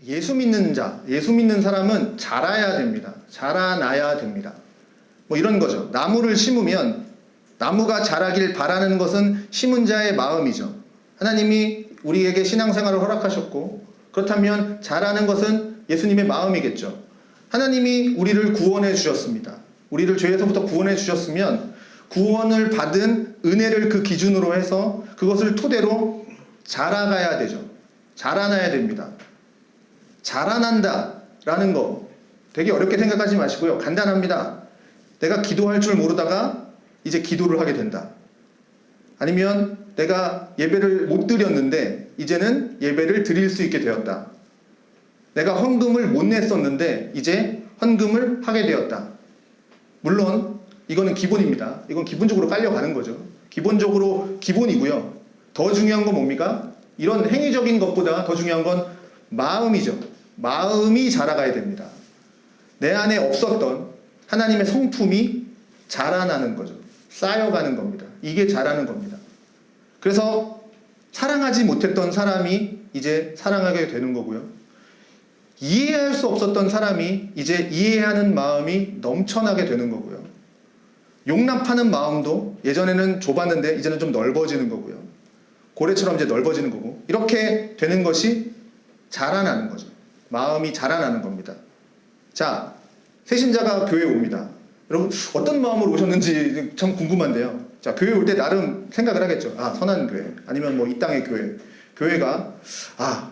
예수 믿는 자, 예수 믿는 사람은 자라야 됩니다. 자라나야 됩니다. 뭐 이런 거죠. 나무를 심으면 나무가 자라길 바라는 것은 심은 자의 마음이죠. 하나님이 우리에게 신앙생활을 허락하셨고, 그렇다면 자라는 것은 예수님의 마음이겠죠. 하나님이 우리를 구원해 주셨습니다. 우리를 죄에서부터 구원해 주셨으면 구원을 받은 은혜를 그 기준으로 해서 그것을 토대로 자라가야 되죠. 자라나야 됩니다. 자라난다라는 거 되게 어렵게 생각하지 마시고요. 간단합니다. 내가 기도할 줄 모르다가 이제 기도를 하게 된다. 아니면 내가 예배를 못 드렸는데 이제는 예배를 드릴 수 있게 되었다. 내가 헌금을 못 냈었는데 이제 헌금을 하게 되었다. 물론 이거는 기본입니다. 이건 기본적으로 깔려가는 거죠. 기본적으로 기본이고요. 더 중요한 건 뭡니까? 이런 행위적인 것보다 더 중요한 건 마음이죠. 마음이 자라가야 됩니다. 내 안에 없었던 하나님의 성품이 자라나는 거죠. 쌓여가는 겁니다. 이게 자라는 겁니다. 그래서 사랑하지 못했던 사람이 이제 사랑하게 되는 거고요. 이해할 수 없었던 사람이 이제 이해하는 마음이 넘쳐나게 되는 거고요. 용납하는 마음도 예전에는 좁았는데 이제는 좀 넓어지는 거고요. 고래처럼 이제 넓어지는 거고, 이렇게 되는 것이 자라나는 거죠. 마음이 자라나는 겁니다. 자, 새신자가 교회에 옵니다. 여러분 어떤 마음으로 오셨는지 참 궁금한데요. 자, 교회 올 때 나름 생각을 하겠죠. 아, 선한 교회, 아니면 뭐 이 땅의 교회, 교회가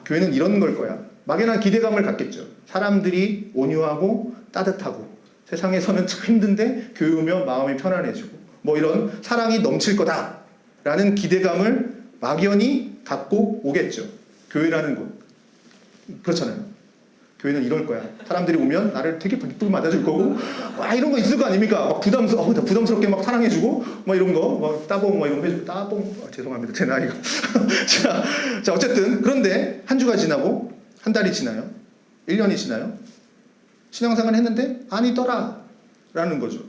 교회는 이런 걸 거야. 막연한 기대감을 갖겠죠. 사람들이 온유하고 따뜻하고 세상에서는 참 힘든데 교회 오면 마음이 편안해지고 뭐 이런 사랑이 넘칠 거다라는 기대감을 막연히 갖고 오겠죠. 교회라는 곳 그렇잖아요. 교회는 이럴 거야. 사람들이 오면 나를 되게 이쁘게 맞아줄 거고, 이런 거 있을 거 아닙니까? 막 부담스럽게 막 사랑해주고, 막 이런 거, 막 따봉, 막 이런 거 해주고, 따봉, 죄송합니다. 제 나이가. 자, 어쨌든, 그런데 한 주가 지나고, 한 달이 지나요. 1년이 지나요. 신앙생활 했는데, 아니더라. 라는 거죠.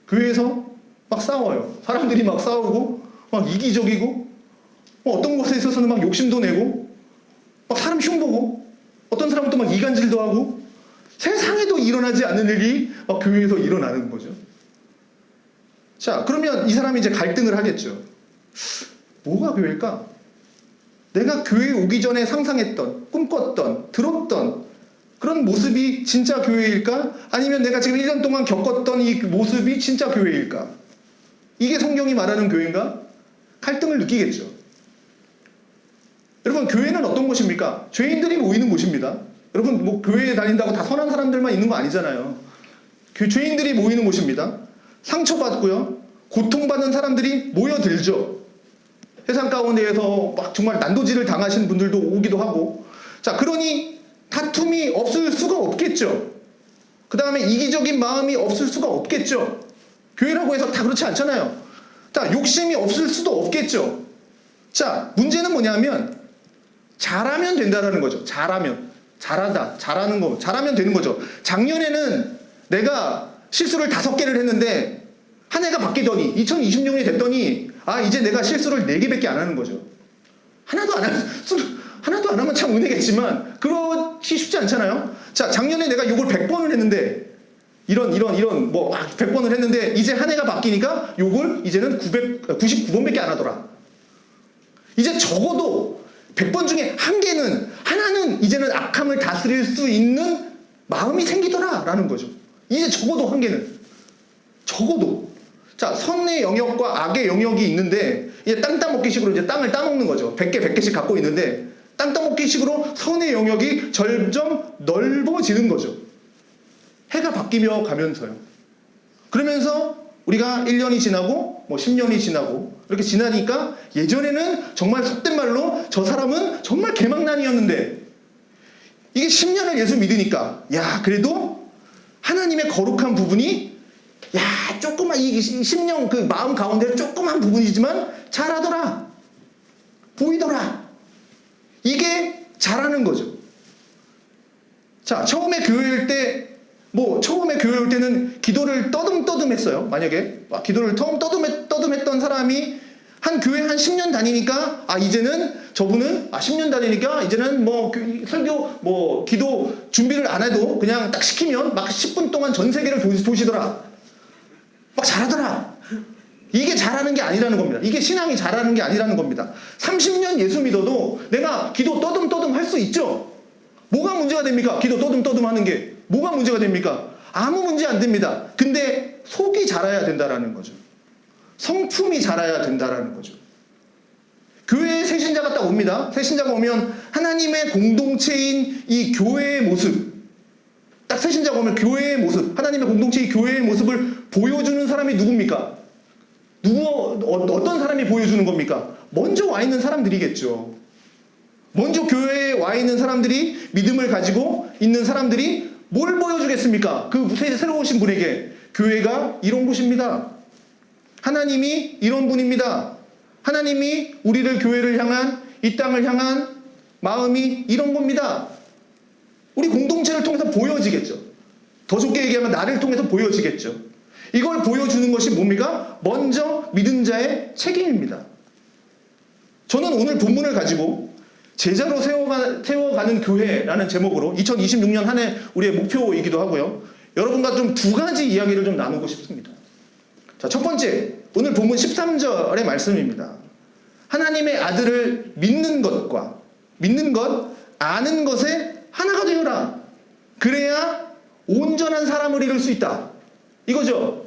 교회에서 막 싸워요. 사람들이 막 싸우고, 막 이기적이고, 어떤 것에 있어서는 막 욕심도 내고, 막 사람 흉보고, 어떤 사람은 또 막 이간질도 하고, 세상에도 일어나지 않는 일이 막 교회에서 일어나는 거죠. 자, 그러면 이 사람이 이제 갈등을 하겠죠. 뭐가 교회일까? 내가 교회에 오기 전에 상상했던, 꿈꿨던, 들었던 그런 모습이 진짜 교회일까? 아니면 내가 지금 1년 동안 겪었던 이 모습이 진짜 교회일까? 이게 성경이 말하는 교회인가? 갈등을 느끼겠죠. 여러분, 교회는 어떤 곳입니까? 죄인들이 모이는 곳입니다. 여러분, 뭐 교회에 다닌다고 다 선한 사람들만 있는 거 아니잖아요. 죄인들이 모이는 곳입니다. 상처받고요, 고통받는 사람들이 모여들죠. 세상 가운데에서 막 정말 난도질을 당하신 분들도 오기도 하고, 자, 그러니 다툼이 없을 수가 없겠죠. 그 다음에 이기적인 마음이 없을 수가 없겠죠. 교회라고 해서 다 그렇지 않잖아요. 자, 욕심이 없을 수도 없겠죠. 자, 문제는 뭐냐면 잘하면 된다라는 거죠. 잘하면. 잘하는 거. 잘하면 되는 거죠. 작년에는 내가 실수를 5개를 했는데 한 해가 바뀌더니 2026년이 됐더니 이제 내가 실수를 4개밖에 안 하는 거죠. 하나도 안 하면 참 은혜겠지만 그렇지 쉽지 않잖아요. 자, 작년에 내가 욕을 100번을 했는데 이런 100번을 했는데 이제 한 해가 바뀌니까 욕을 이제는 99번밖에 안 하더라. 이제 적어도 100번 중에 하나는 이제는 악함을 다스릴 수 있는 마음이 생기더라 라는 거죠. 이제 적어도 한 개는. 적어도. 자, 선의 영역과 악의 영역이 있는데 이제 땅 따먹기식으로 이제 땅을 따먹는 거죠. 100개씩 갖고 있는데 땅 따먹기식으로 선의 영역이 점점 넓어지는 거죠. 해가 바뀌며 가면서요. 그러면서 우리가 1년이 지나고 10년이 지나고 이렇게 지나니까 예전에는 정말 속된 말로 저 사람은 정말 개망난이었는데 이게 10년을 예수 믿으니까 그래도 하나님의 거룩한 부분이 조그만 이 10년 그 마음 가운데 조그만 부분이지만 잘하더라. 보이더라. 이게 잘하는 거죠. 자, 처음에 교회 올 때는 기도를 떠듬떠듬 했어요. 만약에 기도를 떠듬했던 사람이 한 교회 한 10년 다니니까 이제는 저분은 10년 다니니까 이제는 뭐 설교 뭐 기도 준비를 안 해도 그냥 딱 시키면 막 10분 동안 전 세계를 도시더라. 막 잘하더라. 이게 잘하는 게 아니라는 겁니다. 이게 신앙이 잘하는 게 아니라는 겁니다. 30년 예수 믿어도 내가 기도 떠듬떠듬 할 수 있죠. 뭐가 문제가 됩니까? 기도 떠듬떠듬 하는 게 뭐가 문제가 됩니까? 아무 문제 안 됩니다. 근데 속이 자라야 된다라는 거죠. 성품이 자라야 된다라는 거죠. 교회에 새 신자가 딱 옵니다. 새 신자가 오면 하나님의 공동체인 이 교회의 모습, 딱 새 신자가 오면 교회의 모습, 하나님의 공동체의 교회의 모습을 보여주는 사람이 누굽니까? 어떤 사람이 보여주는 겁니까? 먼저 와 있는 사람들이겠죠. 먼저 교회에 와 있는 사람들이, 믿음을 가지고 있는 사람들이 뭘 보여주겠습니까? 그 새로 오신 분에게 교회가 이런 곳입니다. 하나님이 이런 분입니다. 하나님이 우리를 교회를 향한, 이 땅을 향한 마음이 이런 겁니다. 우리 공동체를 통해서 보여지겠죠. 더 좋게 얘기하면 나를 통해서 보여지겠죠. 이걸 보여주는 것이 뭡니까? 먼저 믿은 자의 책임입니다. 저는 오늘 본문을 가지고 제자로 세워가는 교회라는 제목으로 2026년 한 해 우리의 목표이기도 하고요. 여러분과 좀 두 가지 이야기를 좀 나누고 싶습니다. 자, 첫 번째, 오늘 본문 13절의 말씀입니다. 하나님의 아들을 믿는 것과 믿는 것, 아는 것에 하나가 되어라. 그래야 온전한 사람을 이룰 수 있다. 이거죠.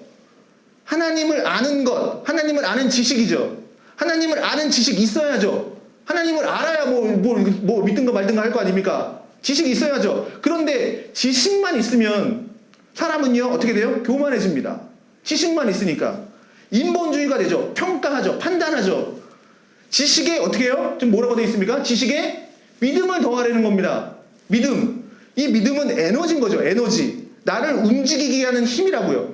하나님을 아는 것, 하나님을 아는 지식이죠. 하나님을 아는 지식 있어야죠. 하나님을 알아야 뭐 믿든가 말든가 할 거 아닙니까? 지식이 있어야죠. 그런데 지식만 있으면 사람은요, 어떻게 돼요? 교만해집니다. 지식만 있으니까. 인본주의가 되죠. 평가하죠. 판단하죠. 지식에 어떻게 해요? 좀 뭐라고 되어 있습니까? 지식에 믿음을 더하려는 겁니다. 믿음. 이 믿음은 에너지인 거죠. 에너지. 나를 움직이게 하는 힘이라고요.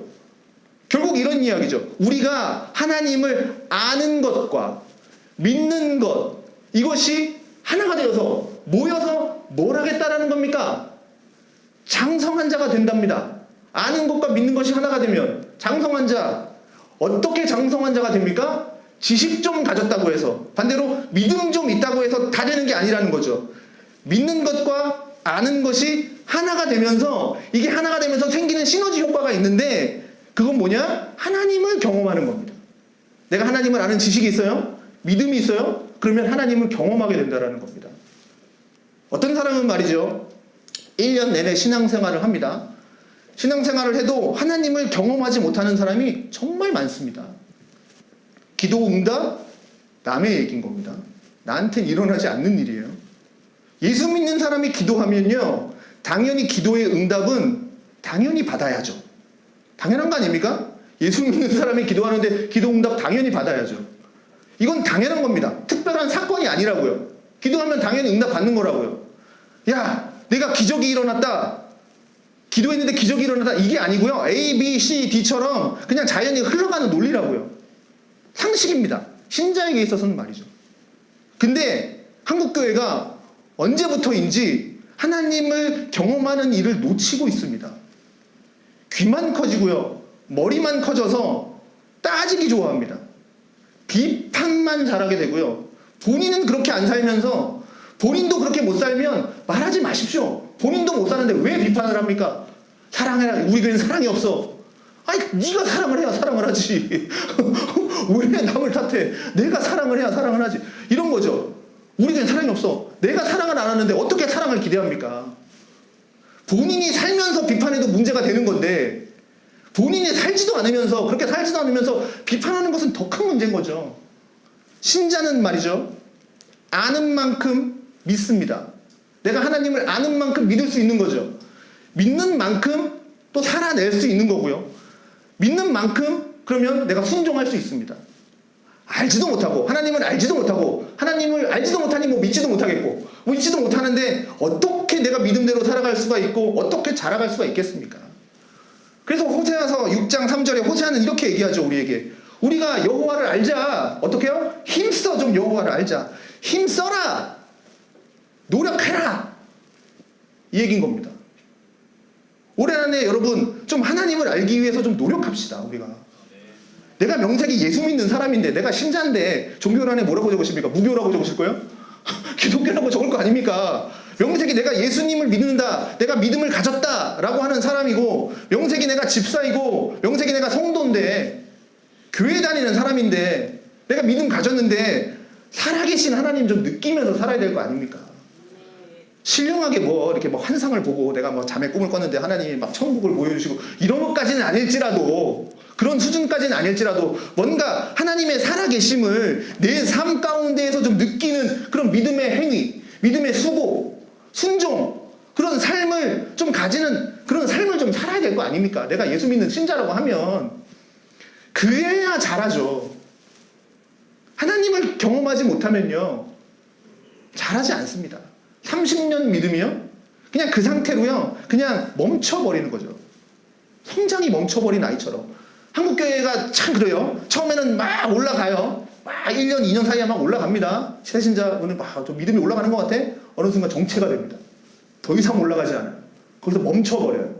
결국 이런 이야기죠. 우리가 하나님을 아는 것과 믿는 것, 이것이 하나가 되어서 모여서 뭘 하겠다라는 겁니까? 장성한 자가 된답니다. 아는 것과 믿는 것이 하나가 되면 장성한 자. 어떻게 장성한 자가 됩니까? 지식 좀 가졌다고 해서, 반대로 믿음 좀 있다고 해서 다 되는 게 아니라는 거죠. 믿는 것과 아는 것이 하나가 되면서, 이게 하나가 되면서 생기는 시너지 효과가 있는데, 그건 뭐냐? 하나님을 경험하는 겁니다. 내가 하나님을 아는 지식이 있어요? 믿음이 있어요? 그러면 하나님을 경험하게 된다는 겁니다. 어떤 사람은 말이죠, 1년 내내 신앙생활을 합니다. 신앙생활을 해도 하나님을 경험하지 못하는 사람이 정말 많습니다. 기도 응답? 남의 얘기인 겁니다. 나한테는 일어나지 않는 일이에요. 예수 믿는 사람이 기도하면요, 당연히 기도의 응답은 당연히 받아야죠. 당연한 거 아닙니까? 예수 믿는 사람이 기도하는데 기도 응답 당연히 받아야죠. 이건 당연한 겁니다. 특별한 사건이 아니라고요. 기도하면 당연히 응답 받는 거라고요. 야, 내가 기적이 일어났다. 기도했는데 기적이 일어났다. 이게 아니고요. A, B, C, D처럼 그냥 자연히 흘러가는 논리라고요. 상식입니다. 신자에게 있어서는 말이죠. 근데 한국교회가 언제부터인지 하나님을 경험하는 일을 놓치고 있습니다. 귀만 커지고요. 머리만 커져서 따지기 좋아합니다. 비판만 잘하게 되고요. 본인은 그렇게 안 살면서, 본인도 그렇게 못 살면 말하지 마십시오. 본인도 못 사는데 왜 비판을 합니까? 사랑해라. 우리 교회는 사랑이 없어. 아니, 네가 사랑을 해야 사랑을 하지. 왜 남을 탓해? 내가 사랑을 해야 사랑을 하지. 이런 거죠. 우리 교회는 사랑이 없어. 내가 사랑을 안 하는데 어떻게 사랑을 기대합니까? 본인이 살면서 비판해도 문제가 되는 건데, 본인이 살지도 않으면서, 그렇게 살지도 않으면서 비판하는 것은 더 큰 문제인 거죠. 신자는 말이죠, 아는 만큼 믿습니다. 내가 하나님을 아는 만큼 믿을 수 있는 거죠. 믿는 만큼 또 살아낼 수 있는 거고요. 믿는 만큼 그러면 내가 순종할 수 있습니다. 알지도 못하고, 하나님을 알지도 못하고, 하나님을 알지도 못하니 뭐 믿지도 못하겠고, 뭐 믿지도 못하는데 어떻게 내가 믿음대로 살아갈 수가 있고 어떻게 자라갈 수가 있겠습니까? 그래서 호세아서 6장 3절에 호세아는 이렇게 얘기하죠. 우리에게 우리가 여호와를 알자. 어떻게 해요? 힘써. 좀 여호와를 알자. 힘써라. 노력해라. 이 얘기인 겁니다. 올해 안에 여러분 좀 하나님을 알기 위해서 좀 노력합시다. 우리가 내가 명색이 예수 믿는 사람인데, 내가 신자인데 종교란에 뭐라고 적으십니까? 무교라고 적으실 거예요? 아닙니까? 명색이 내가 예수님을 믿는다, 내가 믿음을 가졌다라고 하는 사람이고, 명색이 내가 집사이고, 명색이 내가 성도인데, 교회 다니는 사람인데, 내가 믿음 가졌는데 살아계신 하나님 좀 느끼면서 살아야 될 거 아닙니까? 신령하게 뭐 이렇게 뭐 환상을 보고 내가 뭐 잠에 꿈을 꿨는데 하나님이 막 천국을 보여주시고 이런 것까지는 아닐지라도, 그런 수준까지는 아닐지라도 뭔가 하나님의 살아계심을 내 삶 가운데에서 좀 느끼는 그런 믿음의 행위, 믿음의 수고, 순종, 그런 삶을 좀 가지는 그런 삶을 좀 살아야 될 거 아닙니까? 내가 예수 믿는 신자라고 하면 그래야 잘하죠. 하나님을 경험하지 못하면요 잘하지 않습니다. 30년 믿음이요 그냥 그 상태로요 그냥 멈춰버리는 거죠. 성장이 멈춰버린 아이처럼. 한국교회가 참 그래요. 처음에는 막 올라가요. 막 1년 2년 사이에 막 올라갑니다. 새신자분은 막 좀 믿음이 올라가는 것 같아. 어느 순간 정체가 됩니다. 더 이상 올라가지 않아요. 거기서 멈춰버려요.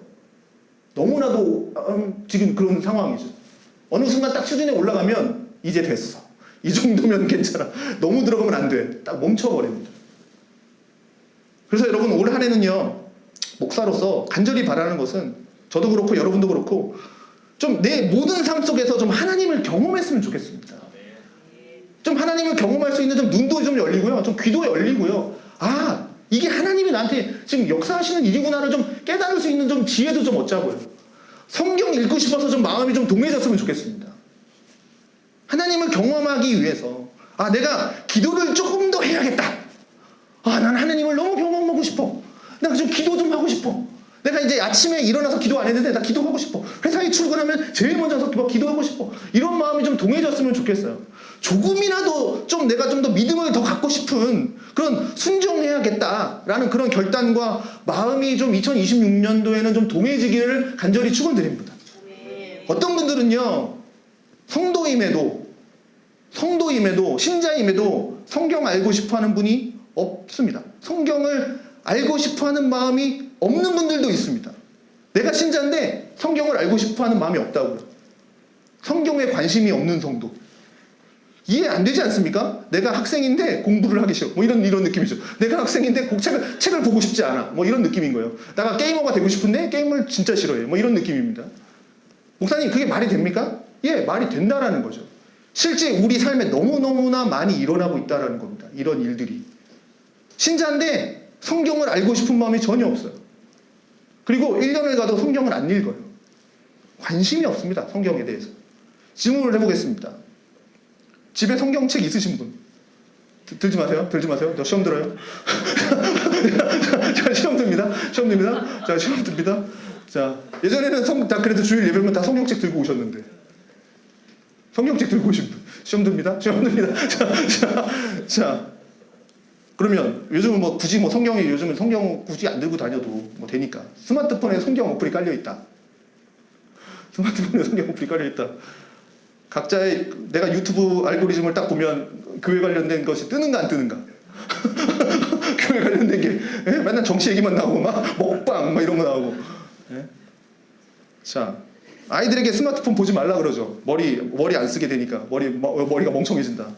너무나도 지금 그런 상황이죠. 어느 순간 딱 수준에 올라가면 이제 됐어, 이 정도면 괜찮아, 너무 들어가면 안 돼, 딱 멈춰버립니다. 그래서 여러분 올 한 해는요 목사로서 간절히 바라는 것은, 저도 그렇고 여러분도 그렇고 좀 내 모든 삶 속에서 좀 하나님을 경험했으면 좋겠습니다. 좀 하나님을 경험할 수 있는 좀 눈도 좀 열리고요, 좀 귀도 열리고요, 아 이게 하나님이 나한테 지금 역사하시는 일이구나를 좀 깨달을 수 있는 좀 지혜도 좀 얻자고요. 성경 읽고 싶어서 좀 마음이 좀 동해졌으면 좋겠습니다. 하나님을 경험하기 위해서, 아 내가 기도를 조금 더 해야겠다, 아 난 하나님을 너무 경험하고 싶어, 내가 좀 기도 좀 하고 싶어, 내가 이제 아침에 일어나서 기도 안 했는데 나 기도하고 싶어, 회사에 출근하면 제일 먼저 가서 기도하고 싶어, 이런 마음이 좀 동해졌으면 좋겠어요. 조금이라도 좀 내가 좀 더 믿음을 더 갖고 싶은 그런, 순종해야겠다라는 그런 결단과 마음이 좀 2026년도에는 좀 동해지기를 간절히 축원드립니다. 어떤 분들은요 성도임에도 신자임에도 성경 알고 싶어하는 분이 없습니다. 성경을 알고 싶어하는 마음이 없는 분들도 있습니다. 내가 신자인데 성경을 알고 싶어하는 마음이 없다고요. 성경에 관심이 없는 성도. 이해 안 되지 않습니까? 내가 학생인데 공부를 하기 싫어, 뭐 이런 느낌이죠. 내가 학생인데 꼭 책을 보고 싶지 않아, 뭐 이런 느낌인 거예요. 내가 게이머가 되고 싶은데 게임을 진짜 싫어해, 뭐 이런 느낌입니다. 목사님 그게 말이 됩니까? 예, 말이 된다라는 거죠. 실제 우리 삶에 너무너무나 많이 일어나고 있다라는 겁니다. 이런 일들이. 신자인데 성경을 알고 싶은 마음이 전혀 없어요. 그리고 1년을 가도 성경을 안 읽어요. 관심이 없습니다. 성경에 대해서. 질문을 해보겠습니다. 집에 성경책 있으신 분? 들지 마세요. 저 시험 들어요. 자, 시험 듭니다. 자, 시험 듭니다. 자, 예전에는 다 그래도 주일 예배면 다 성경책 들고 오셨는데, 성경책 들고 오신 분 시험 듭니다. 자, 그러면 요즘은 뭐 굳이 뭐 성경이, 요즘은 성경 굳이 안 들고 다녀도 뭐 되니까 스마트폰에 성경 어플이 깔려 있다. 각자의, 내가 유튜브 알고리즘을 딱 보면 교회 관련된 것이 뜨는가 안 뜨는가. 교회 관련된 게 맨날 정치 얘기만 나오고 막 먹방 막 이런 거 나오고. 자, 아이들에게 스마트폰 보지 말라 그러죠. 머리 안 쓰게 되니까 머리가 멍청해진다.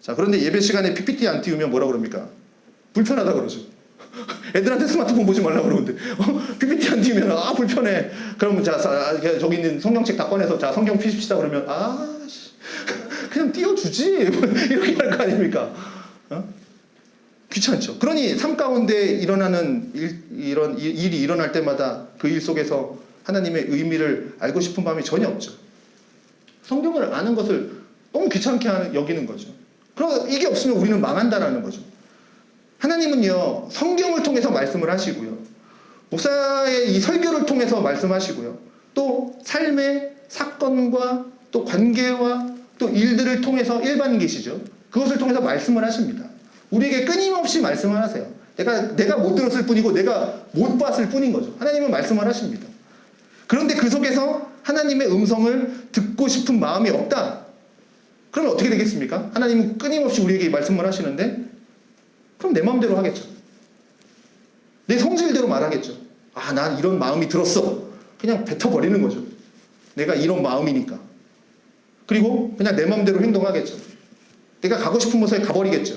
자, 그런데 예배 시간에 PPT 안 띄우면 뭐라 그럽니까? 불편하다 그러죠. 애들한테 스마트폰 보지 말라 그러는데 PPT 안 띄우면 불편해. 그러면 자 저기 있는 성경책 다 꺼내서 자 성경 피십시다 그러면 그냥 띄워주지 이렇게 할 거 아닙니까? 귀찮죠. 그러니 삶 가운데 일어나는 이런 일이 일어날 때마다 그 일 속에서 하나님의 의미를 알고 싶은 마음이 전혀 없죠. 성경을 아는 것을 너무 귀찮게 여기는 거죠. 그럼 이게 없으면 우리는 망한다라는 거죠. 하나님은요 성경을 통해서 말씀을 하시고요, 목사의 이 설교를 통해서 말씀하시고요, 또 삶의 사건과 또 관계와 또 일들을 통해서 일반 계시죠. 그것을 통해서 말씀을 하십니다. 우리에게 끊임없이 말씀을 하세요. 내가 못 들었을 뿐이고 내가 못 봤을 뿐인 거죠. 하나님은 말씀을 하십니다. 그런데 그 속에서 하나님의 음성을 듣고 싶은 마음이 없다. 그러면 어떻게 되겠습니까? 하나님은 끊임없이 우리에게 말씀을 하시는데 그럼 내 마음대로 하겠죠. 내 성질대로 말하겠죠. 난 이런 마음이 들었어. 그냥 뱉어버리는 거죠. 내가 이런 마음이니까. 그리고 그냥 내 마음대로 행동하겠죠. 내가 가고 싶은 곳에 가버리겠죠.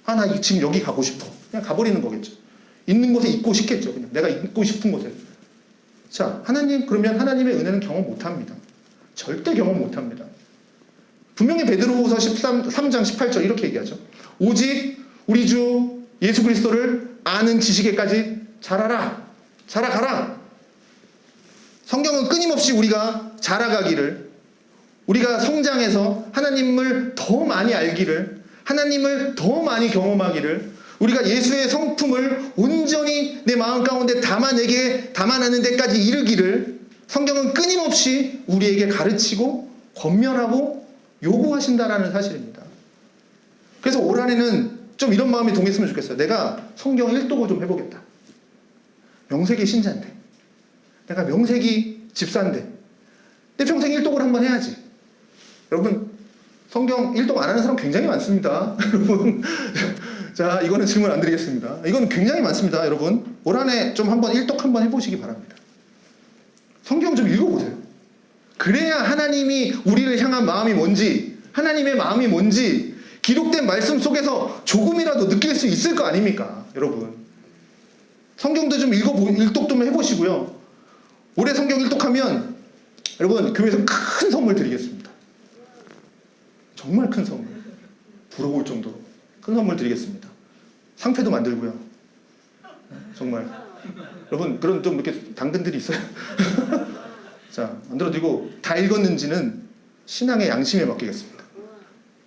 나 지금 여기 가고 싶어. 그냥 가버리는 거겠죠. 있는 곳에 있고 싶겠죠. 그냥 내가 있고 싶은 곳에. 자, 하나님, 그러면 하나님의 은혜는 경험 못합니다. 절대 경험 못합니다. 분명히 베드로후서 3장 18절 이렇게 얘기하죠. 오직 우리 주 예수 그리스도를 아는 지식에까지 자라라. 자라가라. 성경은 끊임없이 우리가 자라가기를, 우리가 성장해서 하나님을 더 많이 알기를, 하나님을 더 많이 경험하기를, 우리가 예수의 성품을 온전히 내 마음 가운데 담아내는 데까지 이르기를 성경은 끊임없이 우리에게 가르치고 권면하고 요구하신다라는 사실입니다. 그래서 올 한해는 좀 이런 마음이 동했으면 좋겠어요. 내가 성경 일독을 좀 해보겠다. 명색이 신자인데, 내가 명색이 집사인데 내 평생 일독을 한번 해야지. 여러분, 성경 일독 안 하는 사람 굉장히 많습니다. 여러분, 자, 이거는 질문 안 드리겠습니다. 이건 굉장히 많습니다. 여러분, 올 한해 좀 한번 일독 한번 해보시기 바랍니다. 성경 좀 읽어보세요. 그래야 하나님이 우리를 향한 마음이 뭔지, 하나님의 마음이 뭔지 기록된 말씀 속에서 조금이라도 느낄 수 있을 거 아닙니까? 여러분, 성경도 좀 일독 좀 해보시고요. 올해 성경 일독하면 여러분, 교회에서 큰 선물 드리겠습니다. 정말 큰 선물, 부러울 정도로 큰 선물 드리겠습니다. 상패도 만들고요. 정말 여러분, 그런 좀 이렇게 당근들이 있어요. 자, 만들어드리고, 다 읽었는지는 신앙의 양심에 맡기겠습니다.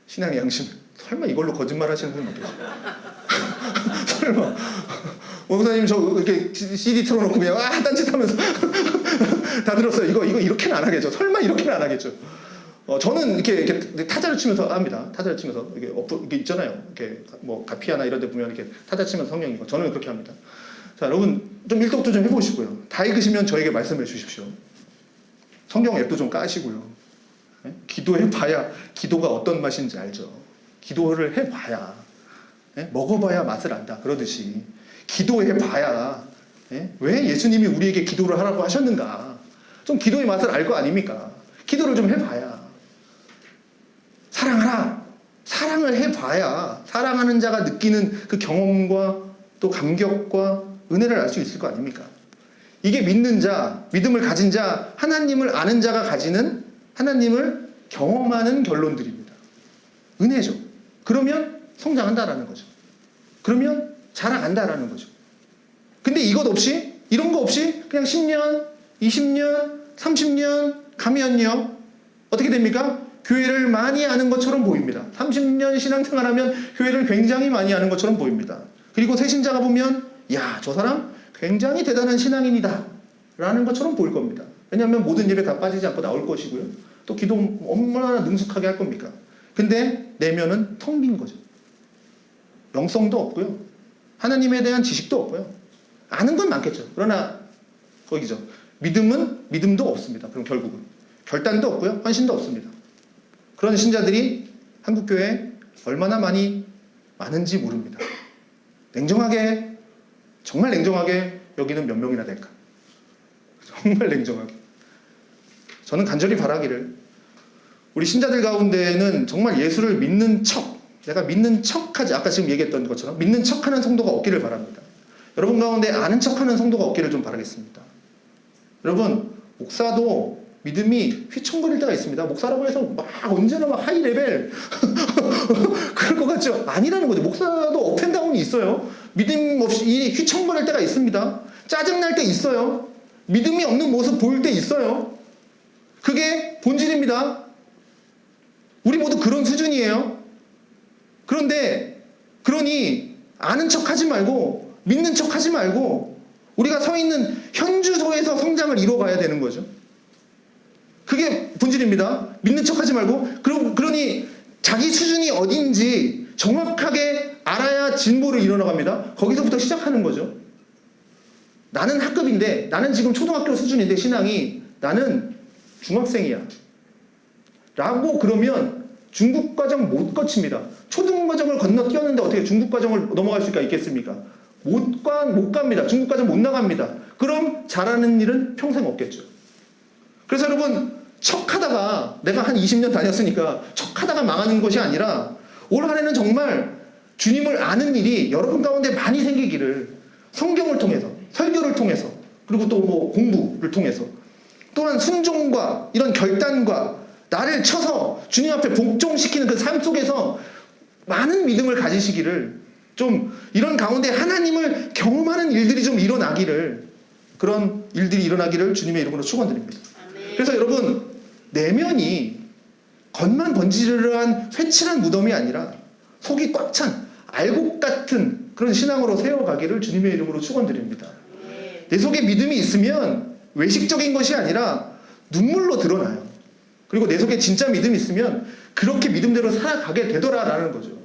신앙의 양심. 설마 이걸로 거짓말 하시는 분이 없겠어요? 설마. 목사님, 저 이렇게 CD 틀어놓고 그냥 딴짓 하면서 다 들었어요. 이거 이렇게는 안 하겠죠. 설마 이렇게는 안 하겠죠. 저는 이렇게 타자를 치면서 합니다. 타자를 치면서 이게 있잖아요. 이렇게 뭐 가피아나 이런 데 보면 이렇게 타자 치면서 성경 읽고, 저는 그렇게 합니다. 자, 여러분, 좀 일독도 좀 해보시고요. 다 읽으시면 저에게 말씀해 주십시오. 성경 앱도 좀 까시고요. 네? 기도해봐야 기도가 어떤 맛인지 알죠. 기도를 해봐야, 네? 먹어봐야 맛을 안다 그러듯이 기도해봐야, 네? 왜 예수님이 우리에게 기도를 하라고 하셨는가, 좀 기도의 맛을 알 거 아닙니까? 기도를 좀 해봐야, 사랑하라, 사랑을 해봐야 사랑하는 자가 느끼는 그 경험과 또 감격과 은혜를 알 수 있을 거 아닙니까? 이게 믿는 자, 믿음을 가진 자, 하나님을 아는 자가 가지는 하나님을 경험하는 결론들입니다. 은혜죠. 그러면 성장한다라는 거죠. 그러면 자라간다라는 거죠. 근데 이것 없이, 이런 거 없이 그냥 10년, 20년, 30년 가면요, 어떻게 됩니까? 교회를 많이 아는 것처럼 보입니다. 30년 신앙생활하면 교회를 굉장히 많이 아는 것처럼 보입니다. 그리고 새신자가 보면, 야, 저 사람 굉장히 대단한 신앙인이다 라는 것처럼 보일 겁니다. 왜냐하면 모든 예배 다 빠지지 않고 나올 것이고요. 또 기도 얼마나 능숙하게 할 겁니까? 근데 내면은 텅 빈 거죠. 영성도 없고요. 하나님에 대한 지식도 없고요. 아는 건 많겠죠. 그러나 거기죠. 믿음도 없습니다. 그럼 결국은 결단도 없고요. 헌신도 없습니다. 그런 신자들이 한국교회에 얼마나 많은지 모릅니다. 냉정하게, 정말 냉정하게 여기는 몇 명이나 될까? 정말 냉정하게. 저는 간절히 바라기를, 우리 신자들 가운데는 정말 예수를 믿는 척, 내가 믿는 척하지, 아까 지금 얘기했던 것처럼 믿는 척하는 성도가 없기를 바랍니다. 여러분 가운데 아는 척하는 성도가 없기를 좀 바라겠습니다. 여러분, 목사도 믿음이 휘청거릴 때가 있습니다. 목사라고 해서 막 언제나 막 하이 레벨 그럴 것 같죠? 아니라는 거죠. 목사도 업앤다운이 있어요. 믿음 없이 휘청거릴 때가 있습니다. 짜증날 때 있어요. 믿음이 없는 모습 보일 때 있어요. 그게 본질입니다. 우리 모두 그런 수준이에요. 그러니 아는 척 하지 말고, 믿는 척 하지 말고, 우리가 서 있는 현주소에서 성장을 이뤄가야 되는 거죠. 그게 본질입니다. 믿는 척 하지 말고, 그러니 자기 수준이 어딘지 정확하게 알아야 진보를 이뤄나갑니다. 거기서부터 시작하는 거죠. 나는 학급인데, 나는 지금 초등학교 수준인데 신앙이, 나는 중학생이야 라고 그러면 중국과정 못 거칩니다. 초등과정을 건너뛰었는데 어떻게 중국과정을 넘어갈 수가 있겠습니까? 못 갑니다. 중국과정 못 나갑니다. 그럼 잘하는 일은 평생 없겠죠. 그래서 여러분, 척하다가, 내가 한 20년 다녔으니까 척하다가 망하는 것이 아니라 올 한해는 정말 주님을 아는 일이 여러분 가운데 많이 생기기를 성경을 통해서, 설교를 통해서, 그리고 또 뭐 공부를 통해서, 또한 순종과 이런 결단과 나를 쳐서 주님 앞에 복종시키는 그 삶 속에서 많은 믿음을 가지시기를, 좀 이런 가운데 하나님을 경험하는 일들이 좀 일어나기를, 그런 일들이 일어나기를 주님의 이름으로 축원드립니다. 그래서 여러분, 내면이 겉만 번지르르한 회칠한 무덤이 아니라 속이 꽉 찬 알곡 같은 그런 신앙으로 세워가기를 주님의 이름으로 축원드립니다. 내 속에 믿음이 있으면 외식적인 것이 아니라 눈물로 드러나요. 그리고 내 속에 진짜 믿음이 있으면 그렇게 믿음대로 살아가게 되더라라는 거죠.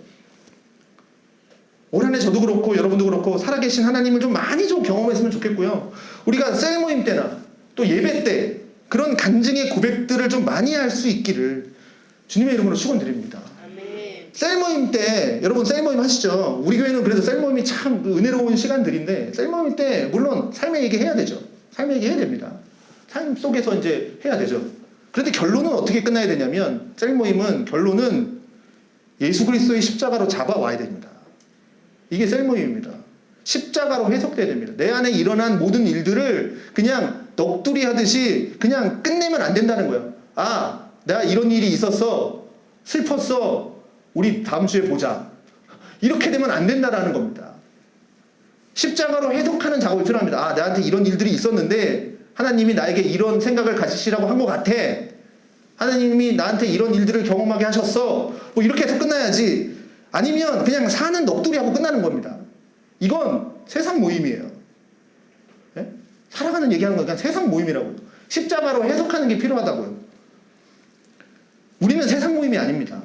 올 한 해 저도 그렇고 여러분도 그렇고 살아계신 하나님을 좀 많이 좀 경험했으면 좋겠고요. 우리가 셀 모임 때나 또 예배 때 그런 간증의 고백들을 좀 많이 할 수 있기를 주님의 이름으로 축원드립니다. 셀 모임 때, 여러분 셀 모임 하시죠? 우리 교회는 그래도 셀 모임이 참 은혜로운 시간들인데, 셀 모임 때 물론 삶의 얘기 해야 되죠. 삶의 얘기 해야 됩니다. 삶 속에서 이제 해야 되죠. 그런데 결론은 어떻게 끝나야 되냐면, 셀 모임은 결론은 예수 그리스도의 십자가로 잡아와야 됩니다. 이게 셀 모임입니다. 십자가로 해석돼야 됩니다. 내 안에 일어난 모든 일들을 그냥 넋두리 하듯이 그냥 끝내면 안 된다는 거예요. 아, 내가 이런 일이 있었어. 슬펐어. 우리 다음 주에 보자. 이렇게 되면 안 된다라는 겁니다. 십자가로 해석하는 작업이 필요합니다. 아, 나한테 이런 일들이 있었는데 하나님이 나에게 이런 생각을 가지시라고 한 것 같아. 하나님이 나한테 이런 일들을 경험하게 하셨어. 뭐 이렇게 해서 끝나야지. 아니면 그냥 사는 넋두리하고 끝나는 겁니다. 이건 세상 모임이에요. 네? 살아가는 얘기하는 건 그냥 세상 모임이라고요. 십자가로 해석하는 게 필요하다고요. 우리는 세상 모임이 아닙니다.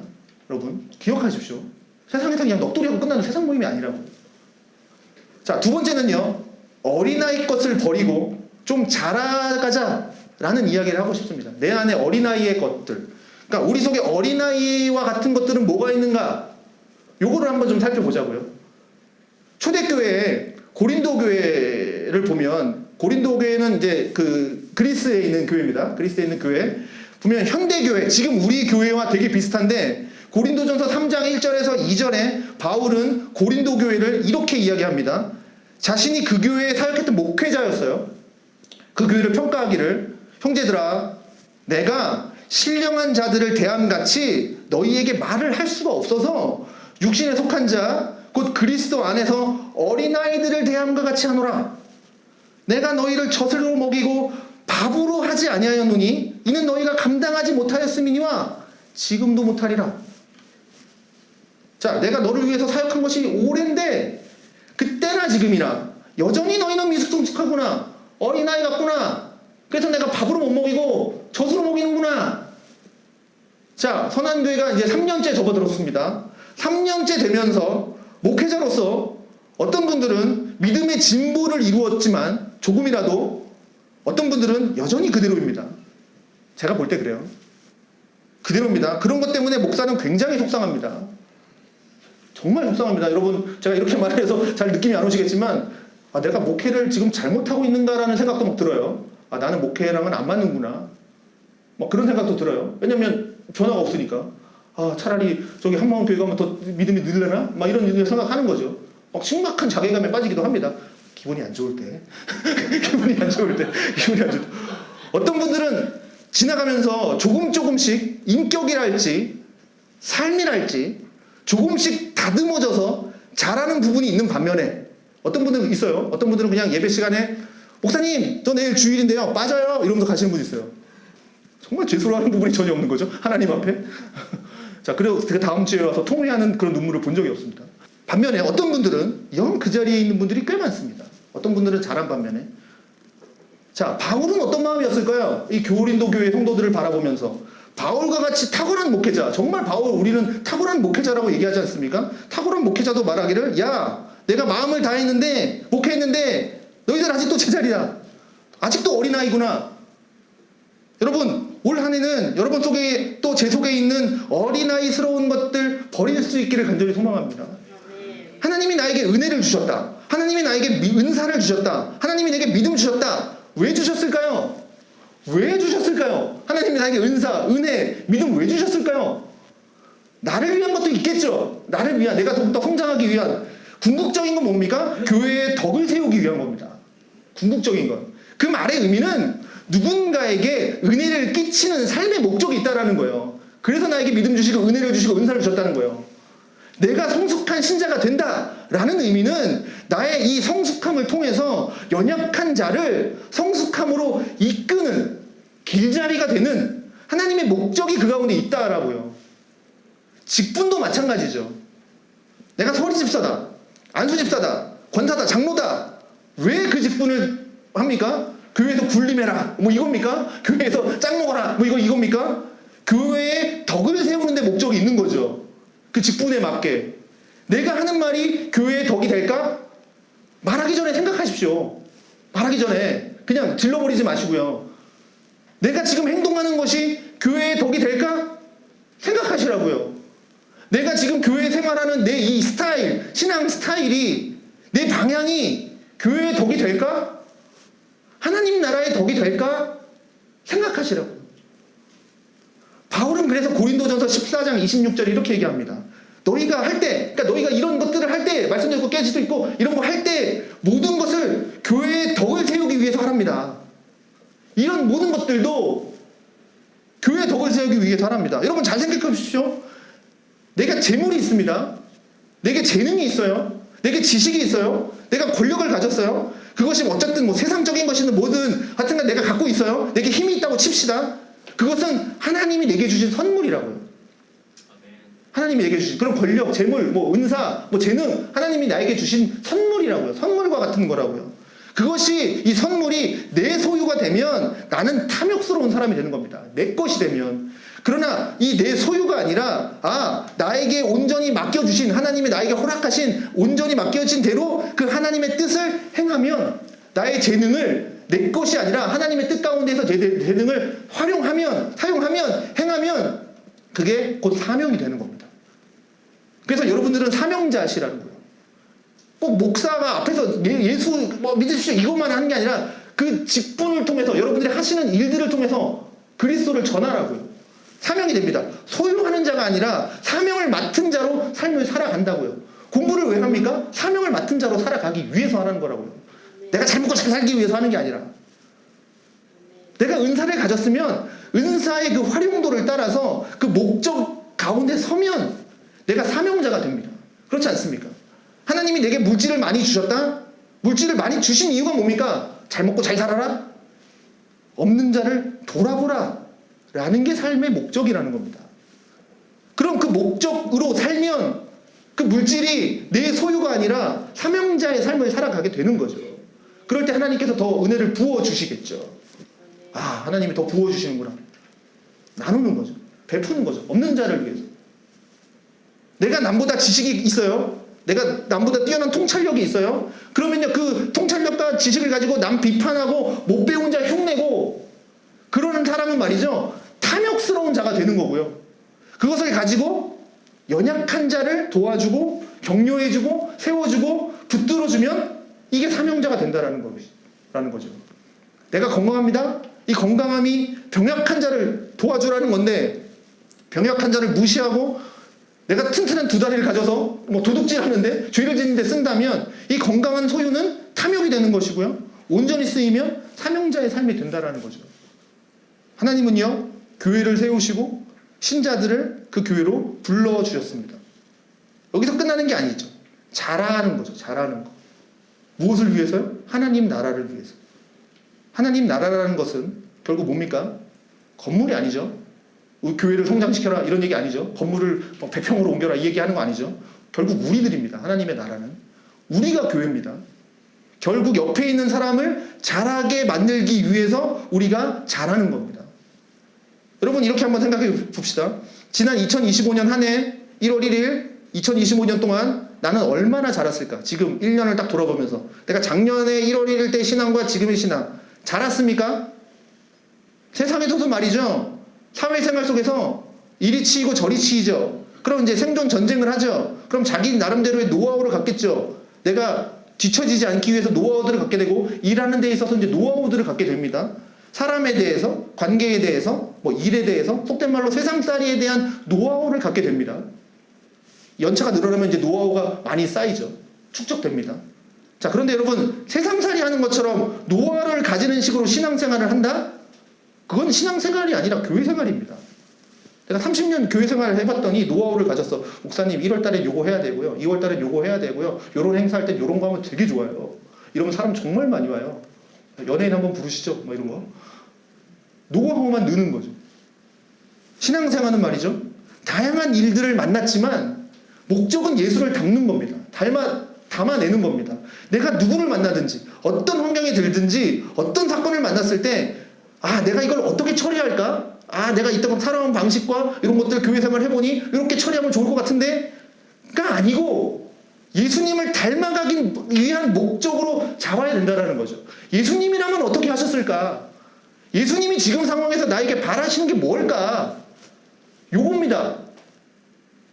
여러분 기억하십시오. 세상에서 그냥 넋두리하고 끝나는 세상 모임이 아니라고요. 자, 두 번째는요. 어린아이 것을 버리고 좀 자라가자라는 이야기를 하고 싶습니다. 내 안에 어린아이의 것들. 그러니까 우리 속에 어린아이와 같은 것들은 뭐가 있는가? 요거를 한번 좀 살펴보자고요. 초대교회 고린도 교회를 보면, 고린도 교회는 이제 그 그리스에 있는 교회입니다. 그리스에 있는 교회 보면 현대교회, 지금 우리 교회와 되게 비슷한데, 고린도전서 3장 1절에서 2절에 바울은 고린도 교회를 이렇게 이야기합니다. 자신이 그 교회에 사역했던 목회자였어요. 그 교회를 평가하기를, 형제들아, 내가 신령한 자들을 대함같이 너희에게 말을 할 수가 없어서 육신에 속한 자 곧 그리스도 안에서 어린아이들을 대함과 같이 하노라. 내가 너희를 젖으로 먹이고 밥으로 하지 아니하였노니 이는 너희가 감당하지 못하였음이니와 지금도 못하리라. 자, 내가 너를 위해서 사역한 것이 오랜데 그때나 지금이나 여전히 너희는 미숙숙하구나. 어린아이 같구나. 그래서 내가 밥으로 못 먹이고 젖으로 먹이는구나. 자, 선한교회가 이제 3년째 접어들었습니다. 3년째 되면서 목회자로서 어떤 분들은 믿음의 진보를 이루었지만 조금이라도, 어떤 분들은 여전히 그대로입니다. 제가 볼 때 그래요. 그대로입니다. 그런 것 때문에 목사는 굉장히 속상합니다. 정말 속상합니다. 여러분, 제가 이렇게 말해서 잘 느낌이 안 오시겠지만, 아, 내가 목회를 지금 잘못하고 있는가라는 생각도 막 들어요. 아, 나는 목회랑은 안 맞는구나. 막 그런 생각도 들어요. 왜냐면 변화가 없으니까. 아, 차라리 저기 한마음 교회 가면 더 믿음이 늘려나? 막 이런 생각하는 거죠. 막 심각한 자괴감에 빠지기도 합니다. 기분이 안 좋을 때. 기분이 안 좋을 때. 기분이 안 좋을 때. 어떤 분들은 지나가면서 조금씩 인격이랄지 삶이랄지 조금씩 다듬어져서 잘하는 부분이 있는 반면에, 어떤 분들은 있어요. 어떤 분들은 그냥 예배 시간에 목사님 저 내일 주일인데요 빠져요 이러면서 가시는 분이 있어요. 정말 죄송하는 부분이 전혀 없는 거죠, 하나님 앞에. 자, 그리고 그 다음 주에 와서 통회하는 그런 눈물을 본 적이 없습니다. 반면에 어떤 분들은 영 그 자리에 있는 분들이 꽤 많습니다. 어떤 분들은 잘한 반면에. 자, 바울은 어떤 마음이었을까요? 이 고린도 교회 성도들을 바라보면서 바울과 같이 탁월한 목회자, 정말 바울, 우리는 탁월한 목회자라고 얘기하지 않습니까? 탁월한 목회자도 말하기를, 야, 내가 마음을 다했는데 목회했는데 너희들 아직도 제자리야. 아직도 어린아이구나. 여러분, 올 한 해는 여러분 속에 또 제 속에 있는 어린아이스러운 것들 버릴 수 있기를 간절히 소망합니다. 하나님이 나에게 은혜를 주셨다. 하나님이 나에게 은사를 주셨다. 하나님이 내게 믿음 주셨다. 왜 주셨을까요? 왜 주셨을까요? 하나님이 나에게 은사, 은혜, 믿음 왜 주셨을까요? 나를 위한 것도 있겠죠. 나를 위한, 내가 더욱더 성장하기 위한. 궁극적인 건 뭡니까? 교회의 덕을 세우기 위한 겁니다. 궁극적인 건. 그 말의 의미는 누군가에게 은혜를 끼치는 삶의 목적이 있다라는 거예요. 그래서 나에게 믿음 주시고 은혜를 주시고 은사를 주셨다는 거예요. 내가 성숙한 신자가 된다라는 의미는 나의 이 성숙함을 통해서 연약한 자를 성숙함으로 이끄는 길자리가 되는 하나님의 목적이 그 가운데 있다라고요. 직분도 마찬가지죠. 내가 서리 집사다, 안수 집사다, 권사다, 장로다. 왜 그 직분을 합니까? 교회에서 굴림해라, 뭐 이겁니까? 교회에서 짱 먹어라, 뭐 이겁니까? 교회의 덕을 세우는 데 목적이 있는 거죠. 그 직분에 맞게. 내가 하는 말이 교회의 덕이 될까? 말하기 전에 생각하십시오. 말하기 전에 그냥 질러버리지 마시고요. 내가 지금 행동하는 것이 교회의 덕이 될까? 생각하시라고요. 내가 지금 교회 생활하는 내 이 스타일, 신앙 스타일이, 내 방향이 교회의 덕이 될까? 하나님 나라의 덕이 될까? 생각하시라고요. 바울은 그래서 고린도전서 14장 26절 이렇게 얘기합니다. 너희가 할 때, 그러니까 너희가 이런 것들을 할 때, 말씀도 있고 깨지도 있고 이런 거 할 때 모든 것을 교회의 덕을 세우기 위해서 하랍니다. 이런 모든 것들도 교회의 덕을 세우기 위해서 하랍니다. 여러분 잘 생각해 보십시오. 내가 재물이 있습니다. 내게 재능이 있어요. 내게 지식이 있어요. 내가 권력을 가졌어요. 그것이 어쨌든 뭐 세상적인 것이든 뭐든 하여튼간 내가 갖고 있어요. 내게 힘이 있다고 칩시다. 그것은 하나님이 내게 주신 선물이라고요. 하나님이 내게 주신 그런 권력, 재물, 뭐 은사, 뭐 재능, 하나님이 나에게 주신 선물이라고요. 선물과 같은 거라고요. 그것이, 이 선물이 내 소유가 되면 나는 탐욕스러운 사람이 되는 겁니다. 내 것이 되면. 그러나 이 내 소유가 아니라 나에게 온전히 맡겨주신, 하나님이 나에게 허락하신 온전히 맡겨진 대로 그 하나님의 뜻을 행하면, 나의 재능을 내 것이 아니라 하나님의 뜻 가운데서 제 재능을 활용하면, 사용하면, 행하면 그게 곧 사명이 되는 겁니다. 그래서 여러분들은 사명자시라는 거예요. 꼭 목사가 앞에서 예수 뭐 믿으십시오 이것만 하는 게 아니라 그 직분을 통해서, 여러분들이 하시는 일들을 통해서 그리스도를 전하라고요. 사명이 됩니다. 소유하는 자가 아니라 사명을 맡은 자로 삶을 살아간다고요. 공부를 왜 합니까? 사명을 맡은 자로 살아가기 위해서 하는 거라고요. 내가 잘 먹고 잘 살기 위해서 하는 게 아니라, 내가 은사를 가졌으면 은사의 그 활용도를 따라서 그 목적 가운데 서면 내가 사명자가 됩니다. 그렇지 않습니까? 하나님이 내게 물질을 많이 주셨다? 물질을 많이 주신 이유가 뭡니까? 잘 먹고 잘 살아라? 없는 자를 돌아보라 라는 게 삶의 목적이라는 겁니다. 그럼 그 목적으로 살면 그 물질이 내 소유가 아니라 사명자의 삶을 살아가게 되는 거죠. 그럴 때 하나님께서 더 은혜를 부어주시겠죠. 하나님이 더 부어주시는구나. 나누는 거죠. 베푸는 거죠. 없는 자를 위해서. 내가 남보다 지식이 있어요. 내가 남보다 뛰어난 통찰력이 있어요. 그러면요, 그 통찰력과 지식을 가지고 남 비판하고 못 배운 자 흉내고 그러는 사람은 말이죠, 탐욕스러운 자가 되는 거고요. 그것을 가지고 연약한 자를 도와주고 격려해주고 세워주고 붙들어주면 이게 사명자가 된다라는 거죠. 내가 건강합니다. 이 건강함이 병약한 자를 도와주라는 건데, 병약한 자를 무시하고 내가 튼튼한 두 다리를 가져서 뭐 도둑질 하는데, 죄를 짓는데 쓴다면 이 건강한 소유는 탐욕이 되는 것이고요. 온전히 쓰이면 사명자의 삶이 된다라는 거죠. 하나님은요, 교회를 세우시고 신자들을 그 교회로 불러주셨습니다. 여기서 끝나는 게 아니죠. 자라는 거죠. 자라는 거. 무엇을 위해서요? 하나님 나라를 위해서. 하나님 나라라는 것은 결국 뭡니까? 건물이 아니죠. 교회를 성장시켜라 이런 얘기 아니죠. 건물을 100평으로 옮겨라 이 얘기하는 거 아니죠. 결국 우리들입니다. 하나님의 나라는. 우리가 교회입니다. 결국 옆에 있는 사람을 자라게 만들기 위해서 우리가 자라는 겁니다. 여러분 이렇게 한번 생각해 봅시다. 지난 2025년 한 해 1월 1일 2025년 동안 나는 얼마나 자랐을까? 지금 1년을 딱 돌아보면서 내가 작년에 1월 1일 때 신앙과 지금의 신앙 자랐습니까? 세상에서도 말이죠. 사회생활 속에서 이리 치이고 저리 치이죠. 그럼 이제 생존 전쟁을 하죠. 그럼 자기 나름대로의 노하우를 갖겠죠. 내가 뒤처지지 않기 위해서 노하우들을 갖게 되고 일하는 데 있어서 이제 노하우들을 갖게 됩니다. 사람에 대해서, 관계에 대해서, 뭐 일에 대해서, 속된 말로 세상살이에 대한 노하우를 갖게 됩니다. 연차가 늘어나면 이제 노하우가 많이 쌓이죠. 축적됩니다. 자, 그런데 여러분, 세상살이 하는 것처럼 노하우를 가지는 식으로 신앙생활을 한다? 그건 신앙생활이 아니라 교회생활입니다. 내가 30년 교회생활을 해봤더니 노하우를 가졌어. 목사님 1월달에 요거 해야 되고요. 2월달에 요거 해야 되고요. 요런 행사할 때 요런 거 하면 되게 좋아요. 이러면 사람 정말 많이 와요. 연예인 한번 부르시죠. 뭐 이런 거. 노하우만 느는 거죠. 신앙생활은 말이죠. 다양한 일들을 만났지만 목적은 예수를 닮는 겁니다. 담아내는 겁니다. 내가 누구를 만나든지 어떤 환경에 들든지 어떤 사건을 만났을 때 내가 이걸 어떻게 처리할까? 내가 이따가 살아온 방식과 이런 것들 교회생활을 해보니 이렇게 처리하면 좋을 것 같은데 가 아니고 예수님을 닮아가기 위한 목적으로 잡아야 된다는 거죠. 예수님이라면 어떻게 하셨을까? 예수님이 지금 상황에서 나에게 바라시는 게 뭘까? 요겁니다.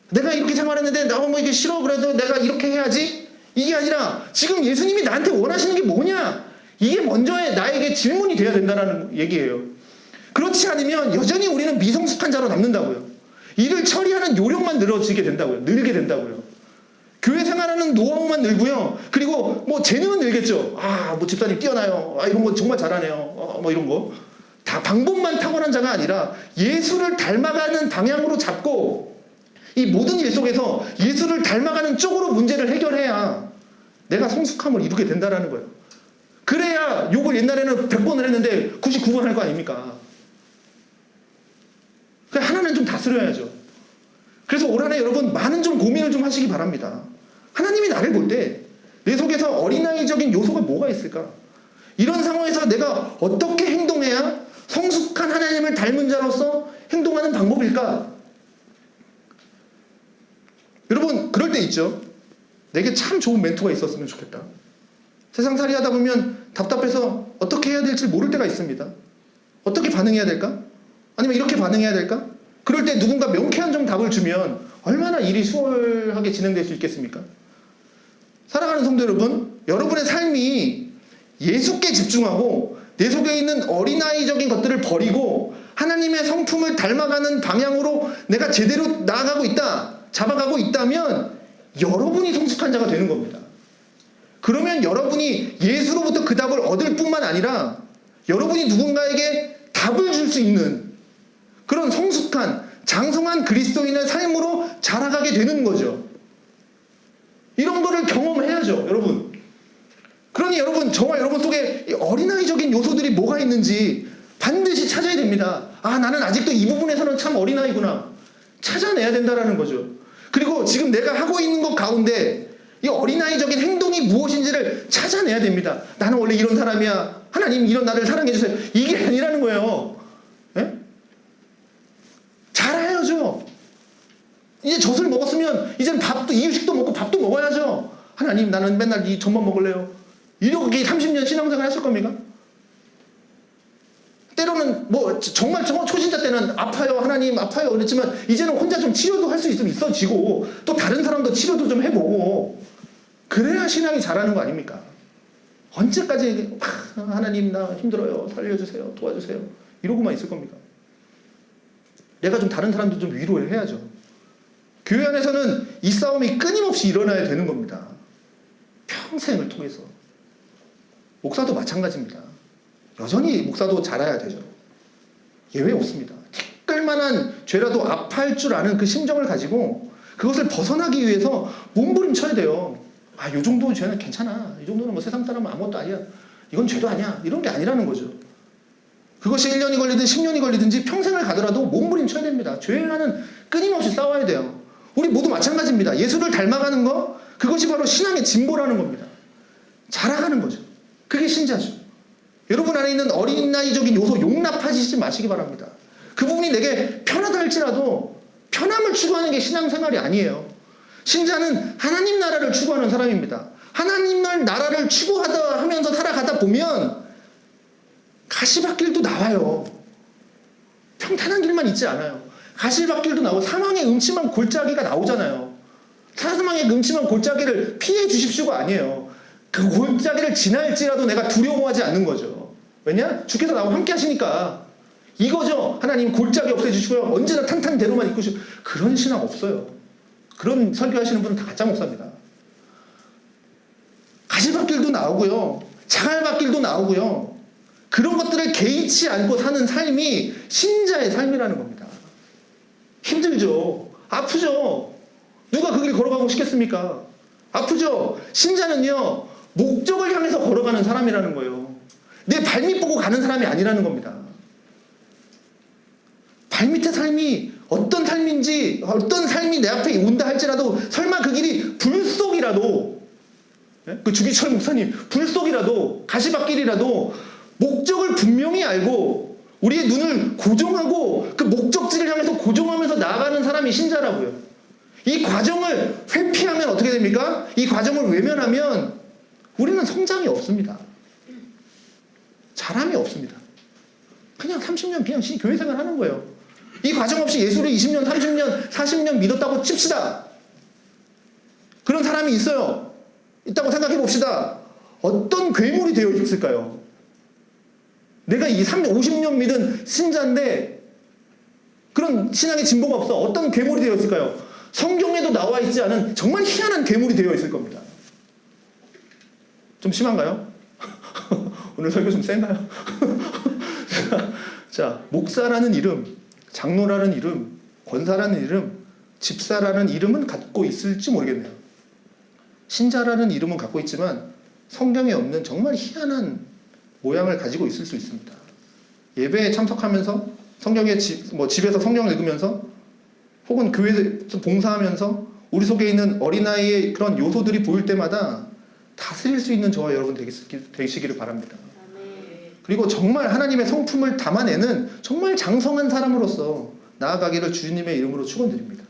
내가 이렇게 생활했는데 뭐 이게 싫어 그래도 내가 이렇게 해야지? 이게 아니라 지금 예수님이 나한테 원하시는 게 뭐냐? 이게 먼저 나에게 질문이 돼야 된다는 얘기예요. 그렇지 않으면 여전히 우리는 미성숙한 자로 남는다고요. 일을 처리하는 요령만 늘게 된다고요. 교회 생활하는 노하우만 늘고요. 그리고 뭐 재능은 늘겠죠. 뭐 집사님 뛰어나요. 이런 거 정말 잘하네요. 뭐 이런 거. 다 방법만 타고난 자가 아니라 예수를 닮아가는 방향으로 잡고 이 모든 일 속에서 예수를 닮아가는 쪽으로 문제를 해결해야 내가 성숙함을 이루게 된다는 거예요. 그래야 욕을 옛날에는 100번을 했는데 99번 할 거 아닙니까? 하나는 좀 다스려야죠. 그래서 올 한해 여러분 많은 좀 고민을 좀 하시기 바랍니다. 하나님이 나를 볼 때 내 속에서 어린아이적인 요소가 뭐가 있을까? 이런 상황에서 내가 어떻게 행동해야 성숙한 하나님을 닮은 자로서 행동하는 방법일까? 여러분 그럴 때 있죠. 내게 참 좋은 멘토가 있었으면 좋겠다. 세상살이 하다 보면 답답해서 어떻게 해야 될지 모를 때가 있습니다. 어떻게 반응해야 될까? 아니면 이렇게 반응해야 될까? 그럴 때 누군가 명쾌한 좀 답을 주면 얼마나 일이 수월하게 진행될 수 있겠습니까? 사랑하는 성도 여러분, 여러분의 삶이 예수께 집중하고 내 속에 있는 어린아이적인 것들을 버리고 하나님의 성품을 닮아가는 방향으로 내가 제대로 나아가고 있다, 잡아가고 있다면 여러분이 성숙한 자가 되는 겁니다. 그러면 여러분이 예수로부터 그 답을 얻을 뿐만 아니라 여러분이 누군가에게 답을 줄 수 있는 그런 성숙한 장성한 그리스도인의 삶으로 자라가게 되는 거죠. 이런 거를 경험해야죠, 여러분. 그러니 여러분, 저와 여러분 속에 어린아이적인 요소들이 뭐가 있는지 반드시 찾아야 됩니다. 나는 아직도 이 부분에서는 참 어린아이구나. 찾아내야 된다는 거죠. 그리고 지금 내가 하고 있는 것 가운데 이 어린아이적인 행동이 무엇인지를 찾아내야 됩니다. 나는 원래 이런 사람이야. 하나님 이런 나를 사랑해주세요. 이게 아니라는 거예요. 예? 잘해야죠. 이제 젖을 먹었으면 이제는 밥도 이유식도 먹고 밥도 먹어야죠. 하나님 나는 맨날 이 젖만 먹을래요. 이렇게 30년 신앙생활 하실 겁니까? 때로는 뭐 정말 초신자 때는 아파요 하나님 아파요 그랬지만 이제는 혼자 좀 치료도 할 수 있으면 있어지고 또 다른 사람도 치료도 좀 해보고 그래야 신앙이 자라는 거 아닙니까? 언제까지 하나님 나 힘들어요 살려주세요 도와주세요 이러고만 있을 겁니까? 내가 좀 다른 사람도 좀 위로를 해야죠. 교회 안에서는 이 싸움이 끊임없이 일어나야 되는 겁니다. 평생을 통해서. 목사도 마찬가지입니다. 여전히 목사도 자라야 되죠. 예외 없습니다. 티끌만한 죄라도 아파할 줄 아는 그 심정을 가지고 그것을 벗어나기 위해서 몸부림쳐야 돼요. 요 정도 죄는 괜찮아. 이 정도는 뭐 세상 사람은 아무것도 아니야. 이건 죄도 아니야. 이런 게 아니라는 거죠. 그것이 1년이 걸리든 10년이 걸리든지 평생을 가더라도 몸부림쳐야 됩니다. 죄와는 끊임없이 싸워야 돼요. 우리 모두 마찬가지입니다. 예수를 닮아가는 거 그것이 바로 신앙의 진보라는 겁니다. 자라가는 거죠. 그게 신자죠. 여러분 안에 있는 어린아이적인 요소 용납하시지 마시기 바랍니다. 그 부분이 내게 편하다 할지라도 편함을 추구하는 게 신앙생활이 아니에요. 신자는 하나님 나라를 추구하는 사람입니다. 하나님 나라를 추구하다 하면서 살아가다 보면 가시밭길도 나와요. 평탄한 길만 있지 않아요. 가시밭길도 나오고 사망의 음침한 골짜기가 나오잖아요. 사망의 음침한 골짜기를 피해 주십시오가 아니에요. 그 골짜기를 지날지라도 내가 두려워하지 않는 거죠. 왜냐? 주께서 나와 함께 하시니까. 이거죠. 하나님 골짜기 없애주시고요. 언제나 탄탄대로만 이끄시고. 그런 신앙 없어요. 그런 설교하시는 분은 다 가짜 목사입니다. 가시밭길도 나오고요. 자갈밭길도 나오고요. 그런 것들을 개의치 않고 사는 삶이 신자의 삶이라는 겁니다. 힘들죠. 아프죠. 누가 그 길 걸어가고 싶겠습니까? 아프죠. 신자는요, 목적을 향해서 걸어가는 사람이라는 거예요. 내 발밑 보고 가는 사람이 아니라는 겁니다. 발밑의 삶이 어떤 삶인지, 어떤 삶이 내 앞에 온다 할지라도, 설마 그 길이 불속이라도, 그 주기철 목사님, 불속이라도, 가시밭길이라도, 목적을 분명히 알고, 우리의 눈을 고정하고, 그 목적지를 향해서 고정하면서 나아가는 사람이 신자라고요. 이 과정을 회피하면 어떻게 됩니까? 이 과정을 외면하면, 우리는 성장이 없습니다. 자람이 없습니다. 그냥 30년 그냥 교회 생활 하는 거예요. 이 과정 없이 예수를 20년, 30년, 40년 믿었다고 칩시다. 그런 사람이 있어요. 있다고 생각해 봅시다. 어떤 괴물이 되어 있을까요? 내가 이 50년 믿은 신자인데 그런 신앙의 진보가 없어. 어떤 괴물이 되어 있을까요? 성경에도 나와 있지 않은 정말 희한한 괴물이 되어 있을 겁니다. 좀 심한가요? 오늘 설교 좀 센가요? 자, 목사라는 이름, 장로라는 이름, 권사라는 이름, 집사라는 이름은 갖고 있을지 모르겠네요. 신자라는 이름은 갖고 있지만 성경에 없는 정말 희한한 모양을 가지고 있을 수 있습니다. 예배에 참석하면서 성경에 집에서 성경을 읽으면서 혹은 교회에서 봉사하면서 우리 속에 있는 어린아이의 그런 요소들이 보일 때마다 다스릴 수 있는 저와 여러분 되시기를 바랍니다. 그리고 정말 하나님의 성품을 담아내는 정말 장성한 사람으로서 나아가기를 주님의 이름으로 축원드립니다.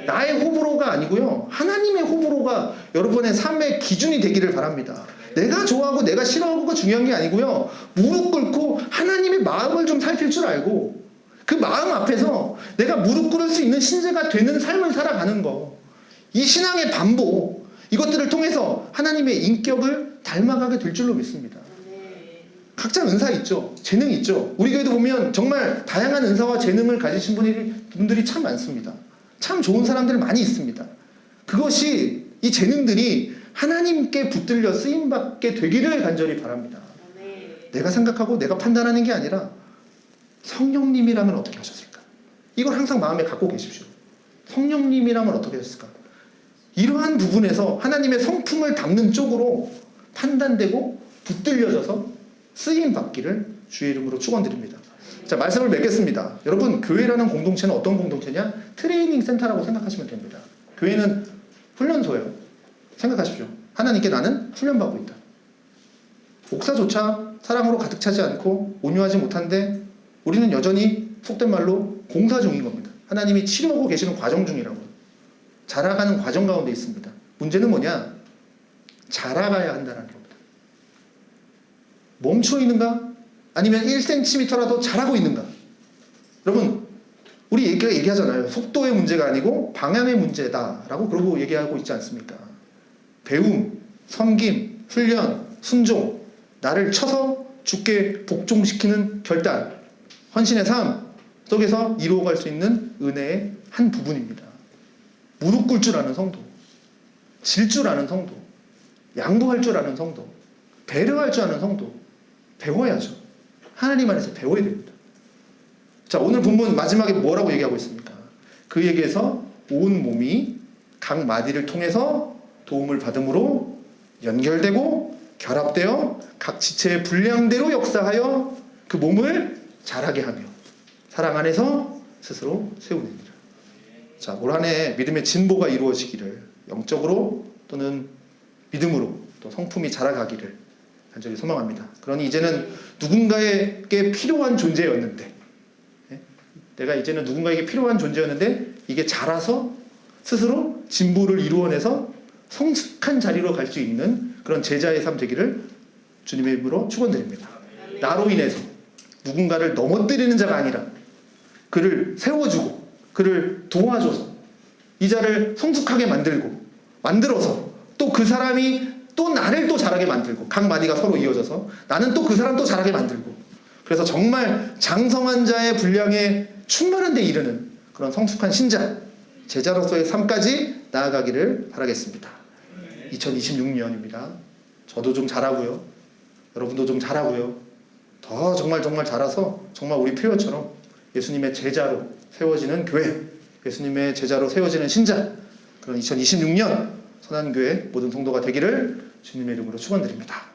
나의 호불호가 아니고요, 하나님의 호불호가 여러분의 삶의 기준이 되기를 바랍니다. 내가 좋아하고 내가 싫어하고가 중요한 게 아니고요, 무릎 꿇고 하나님의 마음을 좀 살필 줄 알고 그 마음 앞에서 내가 무릎 꿇을 수 있는 신자가 되는 삶을 살아가는 거, 이 신앙의 반복, 이것들을 통해서 하나님의 인격을 닮아가게 될 줄로 믿습니다. 각자 은사 있죠. 재능 있죠. 우리 교회도 보면 정말 다양한 은사와 재능을 가지신 분들이 참 많습니다. 참 좋은 사람들 많이 있습니다. 그것이, 이 재능들이 하나님께 붙들려 쓰임받게 되기를 간절히 바랍니다. 내가 생각하고 내가 판단하는 게 아니라 성령님이라면 어떻게 하셨을까? 이걸 항상 마음에 갖고 계십시오. 성령님이라면 어떻게 하셨을까? 이러한 부분에서 하나님의 성품을 담는 쪽으로 판단되고 붙들려져서 쓰임받기를 주의 이름으로 축원드립니다. 자, 말씀을 맺겠습니다. 여러분, 교회라는 공동체는 어떤 공동체냐? 트레이닝 센터라고 생각하시면 됩니다. 교회는 훈련소예요. 생각하십시오. 하나님께 나는 훈련받고 있다. 목사조차 사랑으로 가득 차지 않고 온유하지 못한데 우리는 여전히 속된 말로 공사 중인 겁니다. 하나님이 치료하고 계시는 과정 중이라고요. 자라가는 과정 가운데 있습니다. 문제는 뭐냐? 자라가야 한다는 겁니다. 멈춰 있는가? 아니면 1cm라도 자라고 있는가? 여러분, 우리 얘기하잖아요. 속도의 문제가 아니고 방향의 문제다라고 그러고 얘기하고 있지 않습니까? 배움, 섬김, 훈련, 순종, 나를 쳐서 주께 복종시키는 결단, 헌신의 삶 속에서 이루어갈 수 있는 은혜의 한 부분입니다. 무릎 꿇을 줄 아는 성도, 질 줄 아는 성도, 양보할 줄 아는 성도, 배려할 줄 아는 성도, 배워야죠. 하나님 안에서 배워야 됩니다. 자, 오늘 본문 마지막에 뭐라고 얘기하고 있습니까? 그에게서 온 몸이 각 마디를 통해서 도움을 받음으로 연결되고 결합되어 각 지체의 분량대로 역사하여 그 몸을 자라게 하며 사랑 안에서 스스로 세우느니라. 자, 올 한 해 믿음의 진보가 이루어지기를, 영적으로 또는 믿음으로 또 성품이 자라가기를 간절히 소망합니다. 그러니 이제는 누군가에게 필요한 존재였는데, 내가 이제는 누군가에게 필요한 존재였는데 이게 자라서 스스로 진보를 이루어내서 성숙한 자리로 갈 수 있는 그런 제자의 삶 되기를 주님의 이름으로 축원드립니다. 나로 인해서 누군가를 넘어뜨리는 자가 아니라 그를 세워주고 그를 도와줘서 이 자를 성숙하게 만들어서 또 그 사람이 또 나를 또 자라게 만들고 각 마디가 서로 이어져서 나는 또 그 사람 또 자라게 만들고 그래서 정말 장성한 자의 분량에 충만한 데 이르는 그런 성숙한 신자, 제자로서의 삶까지 나아가기를 바라겠습니다. 2026년입니다. 저도 좀 잘하고요. 여러분도 좀 잘하고요. 더 정말 자라서 정말 우리 표어처럼 예수님의 제자로 세워지는 교회, 예수님의 제자로 세워지는 신자, 그런 2026년 선한교회 모든 성도가 되기를 주님의 이름으로 축원드립니다.